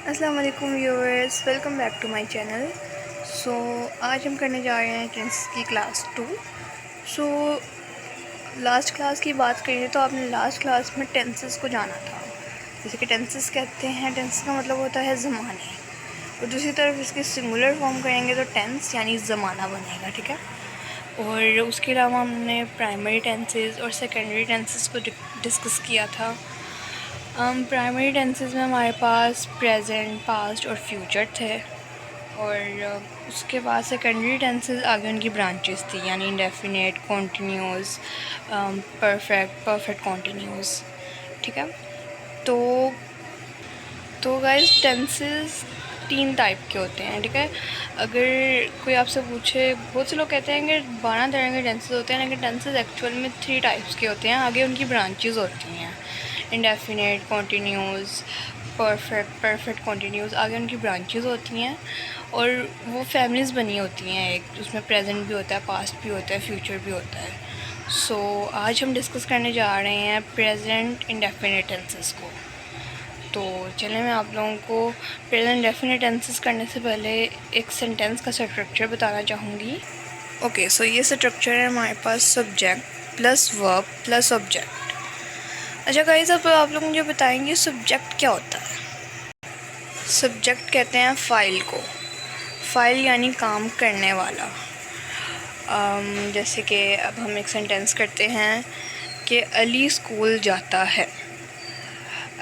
अस्सलाम वालेकुम viewers, welcome back to my channel. आज हम करने जा रहे हैं टेंस की क्लास 2। सो लास्ट क्लास की बात करें तो आपने लास्ट क्लास में टेंसेस को जाना था। जैसे कि टेंसेस कहते हैं, टेंस का मतलब होता है ज़माने, और दूसरी तरफ इसके सिंगुलर फॉर्म करेंगे तो टेंस यानी ज़माना बनेगा, ठीक है। और उसके अलावा हमने प्राइमरी टेंसेस और सेकेंडरी टेंसेस को डिस्कस किया था। प्राइमरी टेंसेस में हमारे पास प्रेजेंट, पास्ट और फ्यूचर थे, और उसके बाद सेकेंडरी टेंसेस आगे उनकी ब्रांचेस थी, यानी इंडेफिनेट, कॉन्टीन्यूस, परफेक्ट कॉन्टीन्यूस, ठीक है। तो गाइस टेंसेस 3 टाइप के होते हैं, ठीक है। अगर कोई आपसे पूछे, बहुत से लोग कहते हैं कि 12 तरह के टेंसेस होते हैं, लेकिन टेंसेस एक्चुअल में 3 टाइप्स के होते हैं, आगे उनकी ब्रांचेस होती हैं। इंडेफिनेट, कॉन्टीन्यूस, परफेक्ट कॉन्टीन्यूस, आगे उनकी ब्रांचेस होती हैं, और वो फैमिलीज़ बनी होती हैं। एक उसमें प्रेजेंट भी होता है, पास्ट भी होता है, फ्यूचर भी होता है। आज हम डिस्कस करने जा रहे हैं प्रेजेंट इंडेफिनेट टेंसेस को। तो चलिए मैं आप लोगों को प्रेजेंट डेफिनेट टेंसेस करने से पहले एक सेंटेंस का स्ट्रक्चर बताना चाहूँगी। ओके, सो ये स्ट्रक्चर है हमारे पास subject plus verb plus object. अच्छा गाइस, अब आप लोग मुझे बताएंगे सब्जेक्ट क्या होता है। सब्जेक्ट कहते हैं फ़ाइल को। फ़ाइल यानी काम करने वाला। जैसे कि अब हम एक सेंटेंस करते हैं कि अली स्कूल जाता है।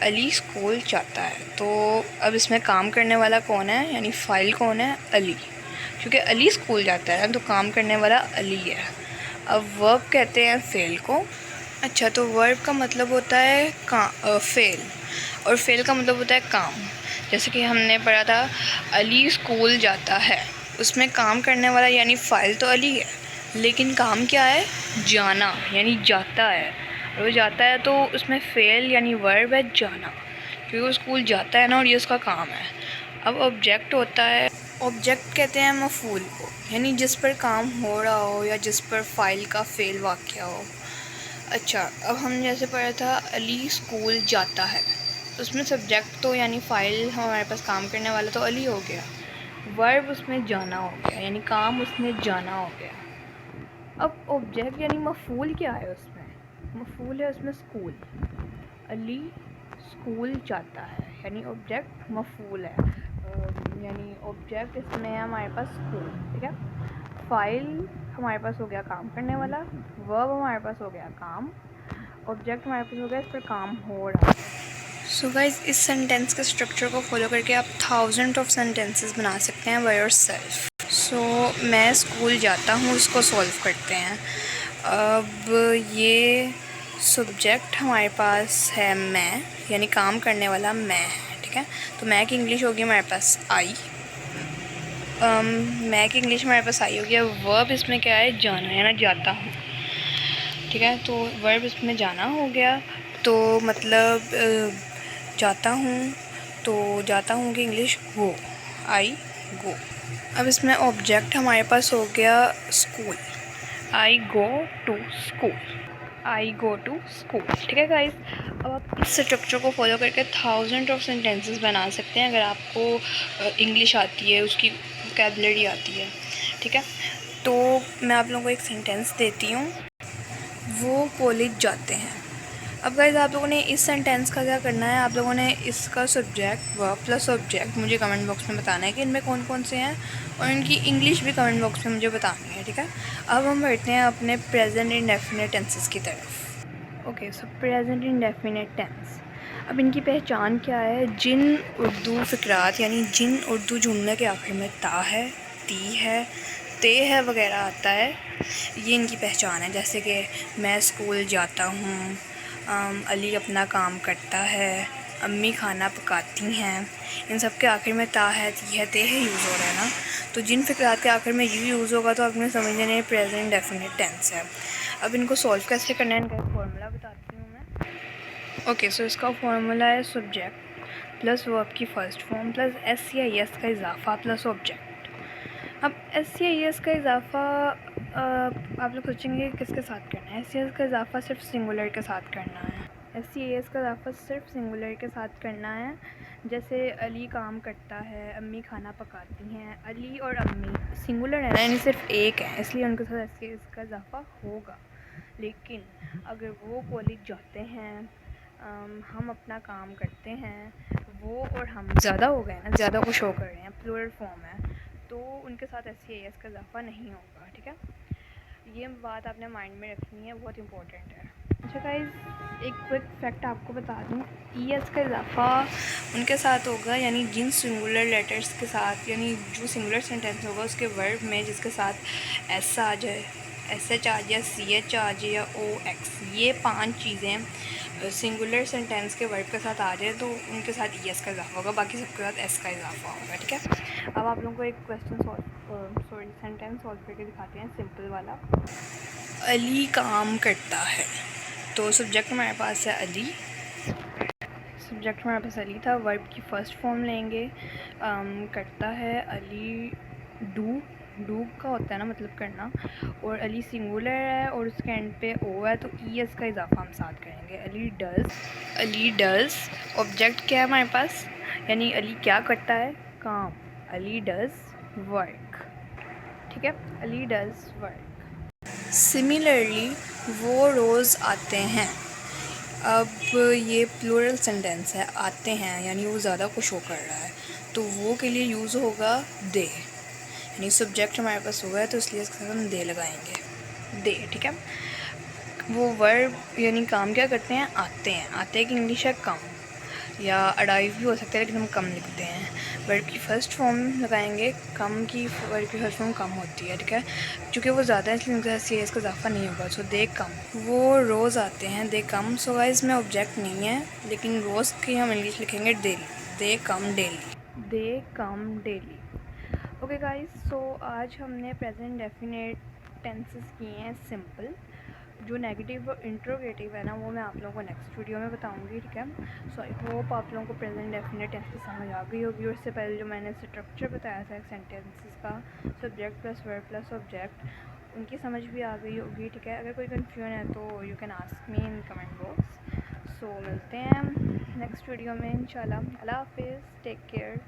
अली स्कूल जाता है, तो अब इसमें काम करने वाला कौन है, यानी फ़ाइल कौन है, अली। क्योंकि अली स्कूल जाता है तो काम करने वाला अली है। अब वर्ब कहते हैं फ़ेल को। अच्छा, तो वर्ब का मतलब होता है फ़ेल, और फ़ेल का मतलब होता है काम। जैसे कि हमने पढ़ा था अली स्कूल जाता है, उसमें काम करने वाला यानी फ़ाइल तो अली है, लेकिन काम क्या है, जाना, यानी जाता है। और वो जाता है तो उसमें फ़ेल यानी वर्ब है जाना, क्योंकि वो स्कूल जाता है ना, और ये उसका काम है। अब ऑब्जेक्ट होता है, ऑब्जेक्ट कहते हैं मफ़ूल को, यानी जिस पर काम हो रहा हो या जिस पर फ़ाइल का फ़ेल वाक़या हो। अच्छा, अब हम जैसे पढ़ा था अली स्कूल जाता है, तो उसमें सब्जेक्ट तो यानी फ़ाइल हमारे पास काम करने वाला तो अली हो गया, वर्ब उसमें जाना हो गया, यानी काम उसमें जाना हो गया। अब ऑब्जेक्ट यानी मफ़ूल क्या है, उसमें मफ़ूल है उसमें स्कूल। अली स्कूल जाता है, यानी ऑब्जेक्ट मफ़ूल है, यानी ऑब्जेक्ट इसमें है हमारे पास स्कूल, ठीक है। फ़ाइल हमारे पास हो गया काम करने वाला, वर्ब हमारे पास हो गया काम, ऑब्जेक्ट हमारे पास हो गया इस पर काम हो रहा है। सो गाइस, इस सेंटेंस के स्ट्रक्चर को फॉलो करके आप 1000 ऑफ सेंटेंसेस बना सकते हैं बाय योरसेल्फ। मैं स्कूल जाता हूँ, उसको सॉल्व करते हैं। अब ये सब्जेक्ट हमारे पास है मैं, यानी काम करने वाला मैं है, ठीक है। तो मैं की इंग्लिश होगी हमारे पास आई। मैं की इंग्लिश हमारे पास आई हो गया। वर्ब इसमें क्या है, जाना, यानी जाता हूँ, ठीक है। तो वर्ब इसमें जाना हो गया, तो मतलब जाता हूँ, तो जाता हूँ कि इंग्लिश गो, आई गो। अब इसमें ऑब्जेक्ट हमारे पास हो गया school, I go to school, I go to school, ठीक है गाइस। अब आप इस स्ट्रक्चर को फॉलो करके 1000 ऑफ सेंटेंसेस बना सकते हैं, अगर आपको इंग्लिश आती है, उसकी वोकैबुलरी आती है, ठीक है। तो मैं आप लोगों को एक सेंटेंस देती हूँ, वो कॉलेज जाते हैं। अब गाइस, आप लोगों ने इस सेंटेंस का क्या करना है, आप लोगों ने इसका सब्जेक्ट वर्ब प्लस ऑब्जेक्ट मुझे कमेंट बॉक्स में बताना है कि इनमें कौन कौन से हैं, और इनकी इंग्लिश भी कमेंट बॉक्स में मुझे बतानी है, ठीक है। अब हम बढ़ते हैं अपने प्रेजेंट इंडेफिनिट टेंसेस की तरफ। Okay, so present indefinite tense, अब इनकी पहचान क्या है, जिन उर्दू फ़िक्रात यानी जिन उर्दू जुमले के आखिर में ता है, ती है, ते है वगैरह आता है, ये इनकी पहचान है। जैसे कि मैं स्कूल जाता हूँ, अली अपना काम करता है, अम्मी खाना पकाती हैं, इन सब के आखिर में ता है, ती है, ते है यूज़ हो रहा है ना। तो जिन फ़िक्रात के आखिर में यू यूज़ होगा तो आपने समझ लेना ये प्रेजेंट डेफिनेट टेंस है। अब इनको सॉल्व कैसे करना है, इनका एक फॉर्मूला बताती हूँ मैं। ओके, सो इसका फॉर्मूला है सब्जेक्ट प्लस वर्ब की फ़र्स्ट फॉर्म प्लस एस या यस का इजाफा प्लस ऑब्जेक्ट। अब एस या यस का इजाफा आप लोग सोचेंगे किसके साथ करना है, एस या यस का इजाफा सिर्फ सिंगुलर के साथ करना है, एस या यस का इजाफा सिर्फ सिंगुलर के साथ करना है। जैसे अली काम करता है, अम्मी खाना पकाती हैं। अली और अम्मी सिंगुलर है ना, यानी सिर्फ एक है, इसलिए उनके साथ ऐसे इसका इजाफा होगा। लेकिन अगर वो कॉलेज जाते हैं, हम अपना काम करते हैं, वो और हम ज़्यादा हो गए ना, ज़्यादा कुछ शो कर रहे हैं, प्लूरल फॉर्म है, तो उनके साथ ऐसे एस का इजाफा नहीं होगा। ठीक है, ये बात आपने माइंड में रखनी है, बहुत इंपॉर्टेंट है। अच्छा गाइस, एक क्विक फैक्ट आपको बता दूं, एस का इजाफा उनके साथ होगा, यानी जिन सिंगुलर लेटर्स के साथ, यानी जो सिंगुलर सेंटेंस होगा उसके वर्ब में जिसके साथ एस आ जाए, एस एच आ जाए, सी एच आ जाए या ओ एक्स, ये 5 चीज़ें सिंगुलर सेंटेंस के वर्ब के साथ आ जाए तो उनके साथ एस का इजाफा होगा, बाकी सबके साथ एस का इजाफा होगा। ठीक है, अब आप लोगों को एक सेंटेंस सॉल्व करके दिखाते हैं, सिंपल वाला। अली काम करता है, तो सब्जेक्ट हमारे पास है अली, सब्जेक्ट हमारे पास अली था। वर्ब की फ़र्स्ट फॉर्म लेंगे, करता है अली, डू का होता है ना, मतलब करना, और अली सिंगुलर है और उसके एंड पे ओ है, तो ई एस का इजाफा हम साथ करेंगे। अली डज़, ऑब्जेक्ट क्या है हमारे पास, यानी अली क्या करता है, काम, अली डज़ वर्क। ठीक है, अली डज़ वर्क। सिमिलरली वो रोज़ आते हैं, अब ये प्लूरल सेंटेंस है, आते हैं यानी वो ज़्यादा को शो कर रहा है, तो वो के लिए यूज़ होगा दे, यानी सब्जेक्ट हमारे पास हुआ है तो इसलिए इसके साथ हम दे लगाएंगे, दे। ठीक है, वो वर्ब यानी काम क्या करते हैं, आते हैं, आते की इंग्लिश है कम, या अराइव भी हो सकता है लेकिन हम कम लिखते हैं। वर्ब की फ़र्स्ट फॉर्म लगाएंगे, कम की वर्ब की फर्स्ट फॉर्म कम होती है। ठीक है, चूँकि वो ज़्यादा है इसलिए उनका सी एस का इजाफा नहीं होगा, सो दे कम, वो रोज़ आते हैं, दे कम। सो गाइस में ऑब्जेक्ट नहीं है, लेकिन रोज़ की हम इंग्लिश लिखेंगे डेली, दे कम डेली, दे कम डेली। ओके गाइस, सो आज हमने प्रेजेंट डेफिनेट टेंसेस किए हैं सिंपल। जो नेगेटिव और इंट्रोगेटिव है ना, वो मैं आप लोगों को नेक्स्ट वीडियो में बताऊंगी। ठीक है, सो आई होप आप लोगों को प्रेजेंट डेफिनेट टेंस समझ आ गई होगी, और इससे पहले जो मैंने स्ट्रक्चर बताया था सेंटेंसेस का, subject plus verb plus object, उनकी समझ भी आ गई होगी। ठीक है, अगर कोई कन्फ्यूजन है तो you can ask me in comment box. So मिलते हैं नेक्स्ट वीडियो में इंशाल्लाह। अल्लाह हाफिज़, टेक केयर।